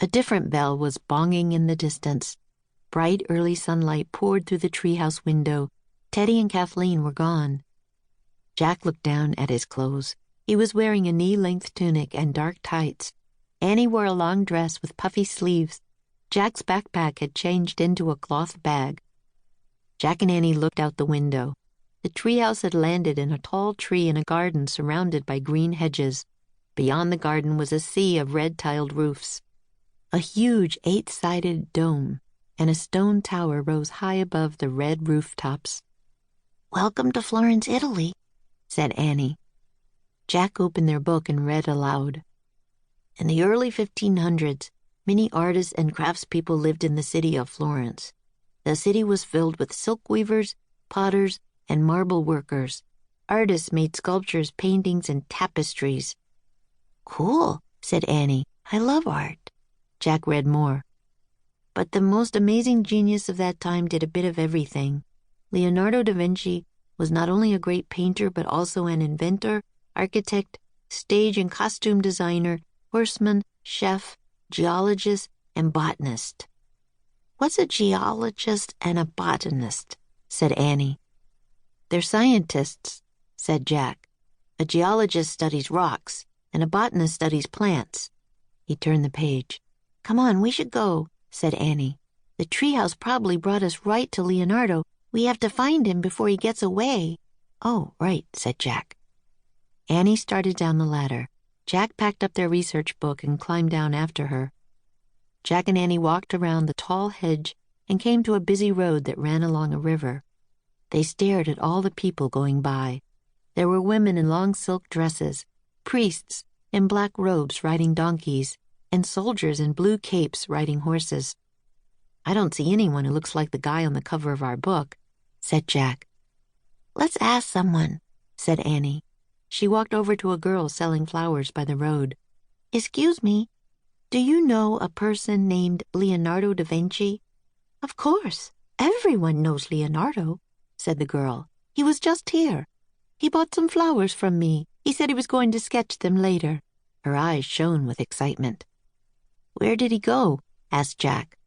A different bell was bonging in the distance. Bright early sunlight poured through the treehouse window. Teddy and Kathleen were gone. Jack looked down at his clothes. He was wearing a knee-length tunic and dark tights. Annie wore a long dress with puffy sleeves. Jack's backpack had changed into a cloth bag. Jack and Annie looked out the window. The treehouse had landed in a tall tree in a garden surrounded by green hedges. Beyond the garden was a sea of red-tiled roofs. A huge 8-sided dome and a stone tower rose high above the red rooftops. "Welcome to Florence, Italy," said Annie. Jack opened their book and read aloud. In the early 1500s, many artists and craftspeople lived in the city of Florence. The city was filled with silk weavers, potters, and marble workers. Artists made sculptures, paintings, and tapestries. "Cool," said Annie. "I love art." Jack read more. But the most amazing genius of that time did a bit of everything. Leonardo da Vinci was not only a great painter but also an inventor, architect, stage and costume designer, horseman, chef, geologist, and botanist. "What's a geologist and a botanist?" said Annie. "They're scientists," said Jack. "A geologist studies rocks, and a botanist studies plants." He turned the page. "Come on, we should go," said Annie. "The treehouse probably brought us right to Leonardo. We have to find him before he gets away." "Oh, right," said Jack. Annie started down the ladder. Jack packed up their research book and climbed down after her. Jack and Annie walked around the tall hedge and came to a busy road that ran along a river. They stared at all the people going by. There were women in long silk dresses, priests in black robes riding donkeys, and soldiers in blue capes riding horses. "I don't see anyone who looks like the guy on the cover of our book," said Jack. "Let's ask someone," said Annie. She walked over to a girl selling flowers by the road. "Excuse me, do you know a person named Leonardo da Vinci?" "Of course, everyone knows Leonardo," said the girl. "He was just here. He bought some flowers from me. He said he was going to sketch them later." Her eyes shone with excitement. "Where did he go?" asked Jack.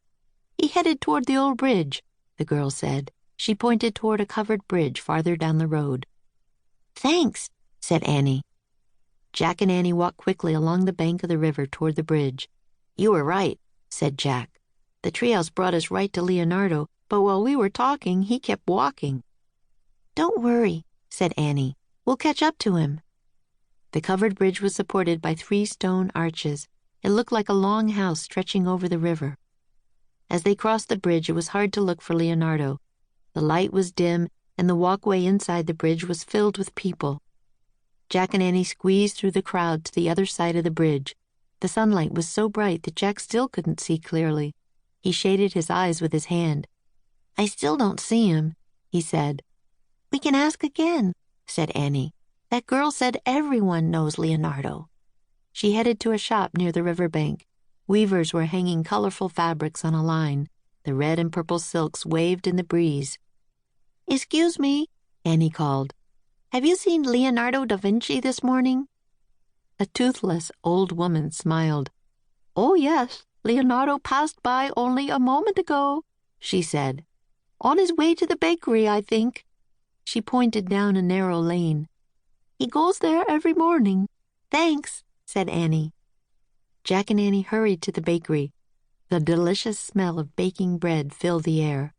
"He headed toward the old bridge," the girl said. She pointed toward a covered bridge farther down the road. "Thanks," said Annie. Jack and Annie walked quickly along the bank of the river toward the bridge. "You were right," said Jack. "The treehouse brought us right to Leonardo, but while we were talking, he kept walking." "Don't worry," said Annie. "We'll catch up to him." The covered bridge was supported by 3 stone arches. It looked like a long house stretching over the river. As they crossed the bridge, it was hard to look for Leonardo. The light was dim, and the walkway inside the bridge was filled with people. Jack and Annie squeezed through the crowd to the other side of the bridge. The sunlight was so bright that Jack still couldn't see clearly. He shaded his eyes with his hand. "I still don't see him," he said. "We can ask again," said Annie. "That girl said everyone knows Leonardo." She headed to a shop near the riverbank. Weavers were hanging colorful fabrics on a line. The red and purple silks waved in the breeze. "Excuse me," Annie called. "Have you seen Leonardo da Vinci this morning?" A toothless old woman smiled. "Oh, yes, Leonardo passed by only a moment ago," she said. "On his way to the bakery, I think." She pointed down a narrow lane. "He goes there every morning." "Thanks," said Annie. Jack and Annie hurried to the bakery. The delicious smell of baking bread filled the air.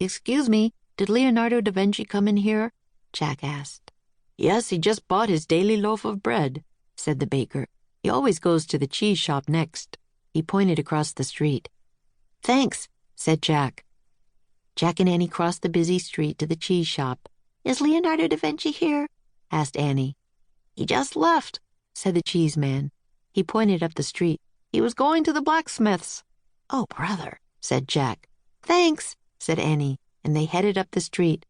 "Excuse me, did Leonardo da Vinci come in here?" Jack asked. "Yes, he just bought his daily loaf of bread," said the baker. "He always goes to the cheese shop next." He pointed across the street. "Thanks," said Jack. Jack and Annie crossed the busy street to the cheese shop. "Is Leonardo da Vinci here?" asked Annie. "He just left," said the cheese man. He pointed up the street. "He was going to the blacksmith's." "Oh, brother," said Jack. "Thanks," said Annie, and they headed up the street.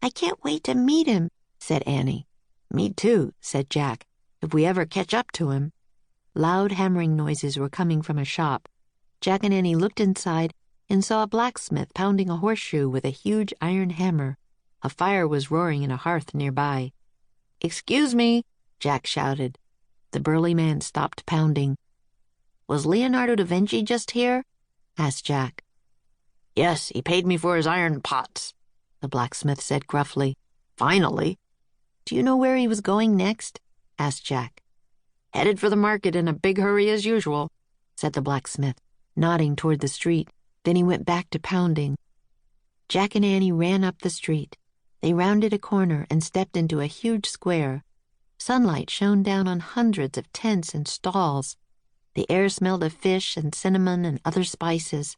"I can't wait to meet him," said Annie. "Me too," said Jack, "if we ever catch up to him." Loud hammering noises were coming from a shop. Jack and Annie looked inside and saw a blacksmith pounding a horseshoe with a huge iron hammer. A fire was roaring in a hearth nearby. "Excuse me," Jack shouted. The burly man stopped pounding. Was Leonardo da Vinci just here?" asked Jack. "Yes, he paid me for his iron pots," the blacksmith said gruffly. "Finally." "Do you know where he was going next?" asked Jack. "Headed for the market in a big hurry as usual," said the blacksmith, nodding toward the street. Then he went back to pounding. Jack and Annie ran up the street. They rounded a corner and stepped into a huge square. Sunlight shone down on hundreds of tents and stalls. The air smelled of fish and cinnamon and other spices.